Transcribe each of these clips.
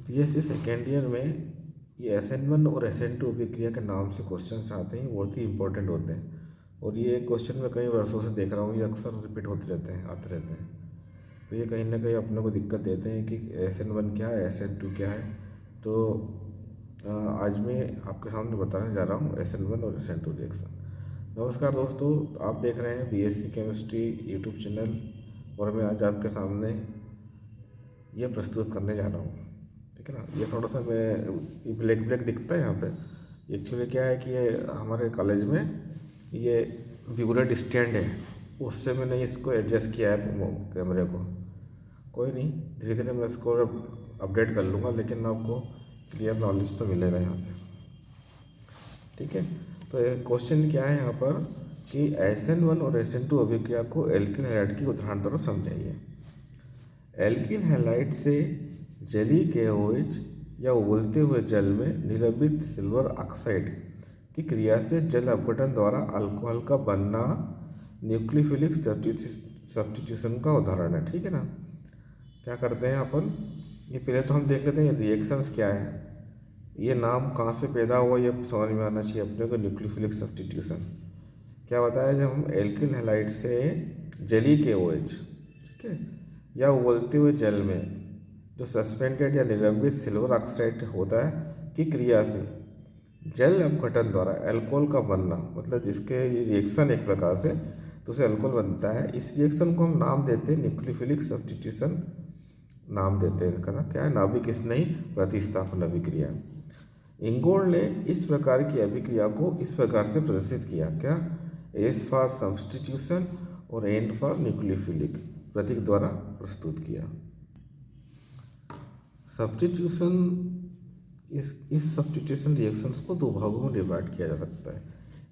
BSc second year में ये SN1 और SN2 अभिक्रिया के नाम से क्वेश्चंस आते हैं, बहुत ही इंपॉर्टेंट होते हैं। और ये क्वेश्चन मैं कई वर्षों से देख रहा हूँ, ये अक्सर रिपीट होते रहते हैं, आते रहते हैं। तो ये कहीं ना कहीं अपने को दिक्कत देते हैं कि SN1 क्या है, SN2 क्या है। तो आज मैं आपके सामने बताने जा रहा हूँ SN1 और SN2 रिएक्शन। नमस्कार दोस्तों, आप देख रहे हैं बीएससी केमिस्ट्री यूट्यूब चैनल और मैं आज आपके सामने ये प्रस्तुत करने जा रहा हूँ। ठीक है ना। ये थोड़ा सा मैं ब्लैक ब्लैक दिखता है यहाँ पे। एक्चुअली क्या है कि ये हमारे कॉलेज में ये विगुलेट स्टैंड है, उससे मैंने इसको एडजस्ट किया है कैमरे को। कोई नहीं, धीरे धीरे मैं इसको अपडेट कर लूँगा, लेकिन आपको क्लियर नॉलेज तो मिलेगा यहाँ से। ठीक है। तो क्वेश्चन क्या है यहाँ पर कि SN1 और SN2 अभिक्रिया को एल्किल हैलाइड की उदाहरण द्वारा समझाइए। एल्किल हैलाइड से जली KOH या उबलते हुए जल में निलंबित सिल्वर ऑक्साइड की क्रिया से जल अपघटन द्वारा अल्कोहल का बनना न्यूक्लियोफिलिक सब्स्टिट्यूशन का उदाहरण है। ठीक है ना। क्या करते हैं अपन, ये पहले तो हम देख लेते हैं रिएक्शंस क्या है, ये नाम कहाँ से पैदा हुआ ये समझ में आना चाहिए अपने को। न्यूक्लियोफिलिक सब्स्टिट्यूशन क्या बताया, जब हम एल्किल हैलाइड से जली KOH, ठीक है, या उबलते हुए जल में जो सस्पेंडेड या निलंबित सिल्वर ऑक्साइड होता है की क्रिया से जल अपघटन द्वारा अल्कोहल का बनना, मतलब जिसके ये रिएक्शन एक प्रकार से तो उसे अल्कोहल बनता है। इस रिएक्शन को हम नाम देते हैं न्यूक्लियोफिलिक सब्स्टिट्यूशन, नाम देते हैं करना क्या है, नाभिक स्नेही प्रतिस्थापन अभिक्रिया। इंगोल्ड ने इस प्रकार की अभिक्रिया को इस प्रकार से प्रदर्शित किया, क्या, S फॉर सब्स्टिट्यूशन और N फॉर न्यूक्लियोफिलिक प्रतीक द्वारा प्रस्तुत किया। सब्स्टिट्यूशन, इस सब्स्टिट्यूशन रिएक्शंस को दो भागों में डिवाइड किया जा सकता है।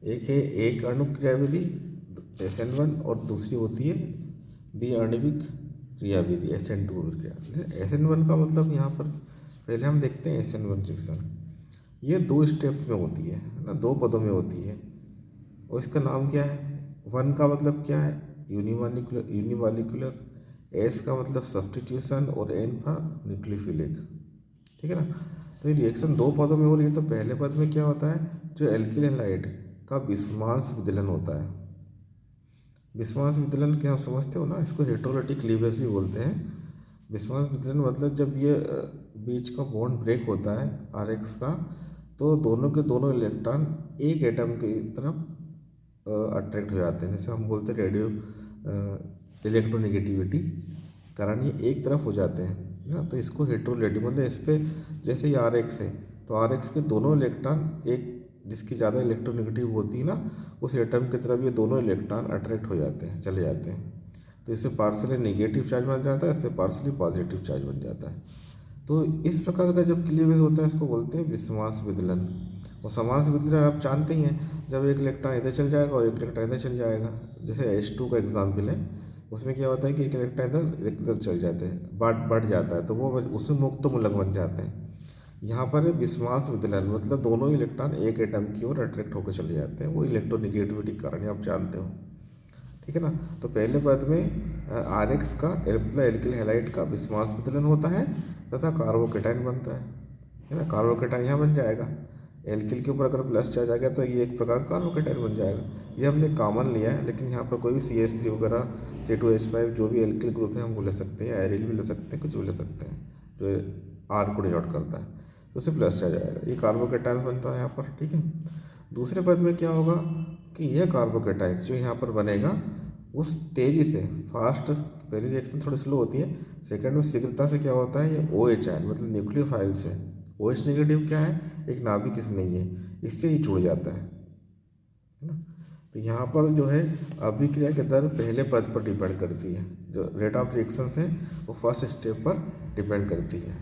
एक है एक आणविक क्रिया विधि SN1 और दूसरी होती है द्विआण्विक क्रिया विधि SN2 क्रिया। SN1 का मतलब यहाँ पर पहले हम देखते हैं SN1 रिएक्शन, ये दो स्टेप्स में होती है ना, दो पदों में होती है। और इसका नाम क्या है, वन का मतलब क्या है, यूनिमॉलिक्यूलर, S का मतलब सब्स्टिट्यूशन और N का न्यूक्लियोफिलिक। ठीक है ना। तो ये रिएक्शन दो पदों में हो रही है। तो पहले पद में क्या होता है, जो एल्किल हैलाइड का विस्मांस विदलन होता है। विस्मांस विदलन क्या आप समझते हो ना, इसको हेटेरोलिटिक क्लीवेज भी बोलते हैं। विस्मांस विदलन मतलब जब ये बीच का बॉन्ड ब्रेक होता है RX का, तो दोनों के दोनों इलेक्ट्रॉन एक एटम की तरफ अट्रैक्ट हो जाते हैं। जैसे हम बोलते हैं रेडियो इलेक्ट्रोनेगेटिविटी कारण ये एक तरफ हो जाते हैं ना। तो इसको हेटेरोलिटिक मतलब इस पर जैसे ही RX है तो RX के दोनों इलेक्ट्रॉन, एक जिसकी ज़्यादा इलेक्ट्रोनेगेटिव होती है ना, उस एटम की तरफ ये दोनों इलेक्ट्रॉन अट्रैक्ट हो जाते हैं, चले जाते हैं। तो इससे पार्शियली नेगेटिव चार्ज बन जाता है, इससे पार्शियली पॉजिटिव चार्ज बन जाता है। तो इस प्रकार का जब क्लीवेज होता है इसको बोलते हैं विस्मांस विदलन। और समांस विदलन आप जानते ही हैं, जब एक इलेक्ट्रॉन इधर चल जाएगा और एक इलेक्ट्रॉन इधर चल जाएगा। जैसे H2 का एग्जाम्पल है, उसमें क्या होता है कि एक इलेक्ट्रॉन इधर एक इधर चल जाते हैं, बढ़ जाता है, तो वो उसमें मुक्त मूलक बन जाते हैं। यहाँ पर है विस्मांस विदलन, मतलब दोनों इलेक्ट्रॉन एक एटम की ओर अट्रैक्ट होकर चले जाते हैं, वो इलेक्ट्रोनेगेटिविटी के कारण आप जानते हो। ठीक है ना। तो पहले पद में RX का मतलब एल्किल हैलाइड का विस्मांस विदलन होता है तथा कार्बोकेटाइन बनता है ना। कार्बोकेटाइन यहाँ बन जाएगा, एल्किल के ऊपर अगर प्लस चार्ज आ गया तो ये एक प्रकार का कार्बोकेटाइन बन जाएगा। ये हमने कॉमन लिया है, लेकिन यहाँ पर कोई भी CH3 वगैरह C2H5 जो भी एल्किल ग्रुप है हम वो ले सकते हैं, एरिल भी ले सकते हैं, कुछ भी ले सकते हैं जो R को डिनोट करता है, तो उसे प्लस चार्ज आएगा, ये कार्बोकेटाइन बनता है यहाँ पर। ठीक है। दूसरे पद में क्या होगा कि यह कार्बोकेटाइन जो यहाँ पर बनेगा उस तेज़ी से फास्ट, पहली रिएक्शन थोड़ी स्लो होती है, सेकंड में शीघ्रता से क्या होता है, ये OH आयन मतलब न्यूक्लियोफाइल से, OH नेगेटिव क्या है, एक नाभिक स्नेही है, इससे ही जुड़ जाता है ना। तो यहाँ पर जो है अभिक्रिया की दर पहले पद पर डिपेंड करती है, जो रेट ऑफ रिएक्शन है वो फर्स्ट स्टेप पर डिपेंड करती है।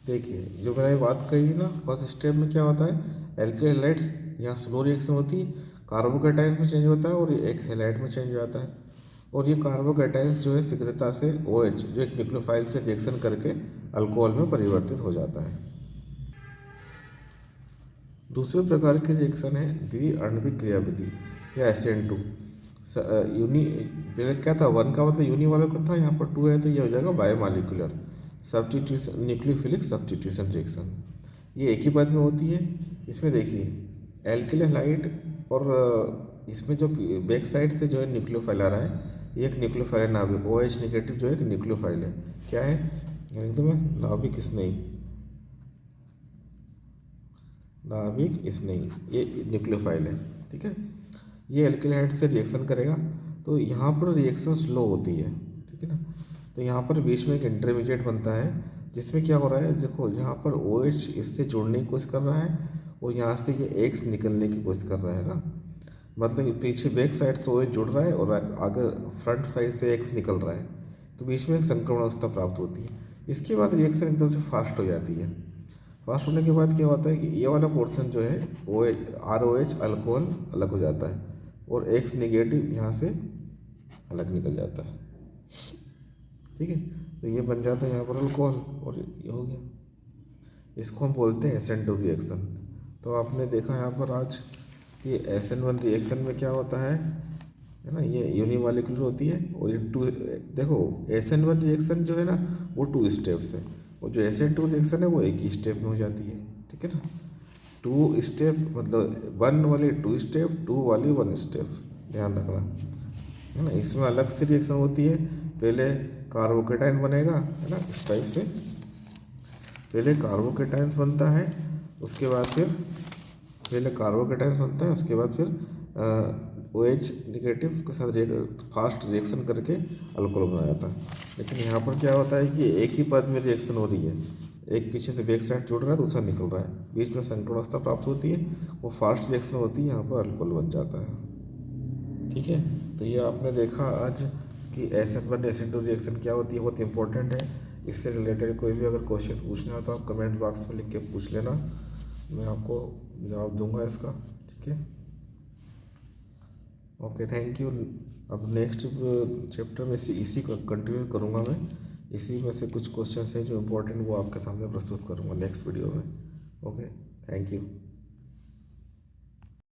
देखिए जो मैंने बात कही ना, फर्स्ट स्टेप में क्या होता है, एल्किल हैलाइड्स यहाँ स्लो रिएक्शन होती है, कार्बोकेटाइन्स में चेंज होता है और ये एक्स हैलाइड में चेंज हो जाता है। और ये कार्बोकेटाइन्स जो है शीघ्रता से OH जो एक न्यूक्लियोफाइल से रिएक्शन करके अल्कोहल में परिवर्तित हो जाता है। दूसरे प्रकार की रिएक्शन है द्विआण्विक क्रिया विधि या SN2। यूनी पहले क्या था, वन का मतलब यूनिमॉलिक्यूलर था, यहाँ पर टू है तो ये हो जाएगा biomolecular. Substitution, nucleophilic substitution reaction, ये एक ही पद में होती है। इसमें देखिए एल्किल हैलाइड और इसमें जो बैक साइड से जो है न्यूक्लियोफाइल आ रहा है, ये एक न्यूक्लियोफाइल है नाभिक, OH निगेटिव जो है एक न्यूक्लियोफाइल है। क्या है? यानी तो मैं नाभिक स्नेही, नाभिक स्नेही, ये न्यूक्लियोफाइल है। ठीक है, ये एल्किल हैलाइड से रिएक्शन करेगा तो यहाँ पर रिएक्शन स्लो होती है। ठीक है ना, तो यहाँ पर बीच में एक इंटरमीडिएट बनता है जिसमें क्या हो रहा है, देखो यहाँ पर OH इससे जुड़ने की कोशिश कर रहा है और यहाँ से ये X निकलने की कोशिश कर रहा है ना, मतलब पीछे बैक साइड से OH जुड़ रहा है और आगे फ्रंट साइड से X निकल रहा है, तो बीच में एक संक्रमण अवस्था प्राप्त होती है। इसके बाद रिएक्शन एकदम से फास्ट हो जाती है। फास्ट होने के बाद क्या होता है कि ये वाला पोर्शन जो है ROH अल्कोहल अलग हो जाता है और X निगेटिव यहाँ से अलग निकल जाता है। ठीक है, तो ये बन जाता है यहाँ पर अल्कोहल और ये हो गया। इसको हम बोलते हैं SN2 रिएक्शन। तो आपने देखा यहाँ पर आज कि SN1 रिएक्शन में क्या होता है ना, ये यूनिमॉलिक्यूलर होती है और ये देखो SN1 रिएक्शन जो है ना वो 2 स्टेप्स है और जो SN2 रिएक्शन है वो एक ही स्टेप में हो जाती है। ठीक है ना, 2 स्टेप मतलब 1 वाली 2 स्टेप, 2 वाली 1 स्टेप, ध्यान रखना है ना। इसमें अलग से रिएक्शन होती है, पहले कार्बोकेटाइन बनेगा है ना, इस टाइप से पहले कार्बोकेटाइन्स बनता है, उसके बाद फिर पहले कार्बोकेटाइन्स बनता है, उसके बाद फिर OH निगेटिव के साथ फास्ट रिएक्शन करके अल्कोहल बनाया जाता है। लेकिन यहाँ पर क्या होता है कि एक ही पद में रिएक्शन हो रही है, एक पीछे से बैक साइड जुड़ रहा है, दूसरा निकल रहा है, बीच में संक्रमण अवस्था प्राप्त होती है, वो फास्ट रिएक्शन होती है, यहाँ पर अल्कोहल बन जाता है। ठीक है, तो ये आपने देखा आज कि SN1 SN2 रिएक्शन क्या होती है, बहुत इंपॉर्टेंट है। इससे रिलेटेड कोई भी अगर क्वेश्चन पूछना हो तो आप कमेंट बॉक्स में लिख के पूछ लेना, मैं आपको जवाब दूंगा इसका। ठीक है, ओके, थैंक यू। अब नेक्स्ट चैप्टर में इसी को कंटिन्यू करूँगा मैं, इसी में से कुछ क्वेश्चन है जो इम्पोर्टेंट वो आपके सामने प्रस्तुत करूँगा नेक्स्ट वीडियो में। Okay, thank you.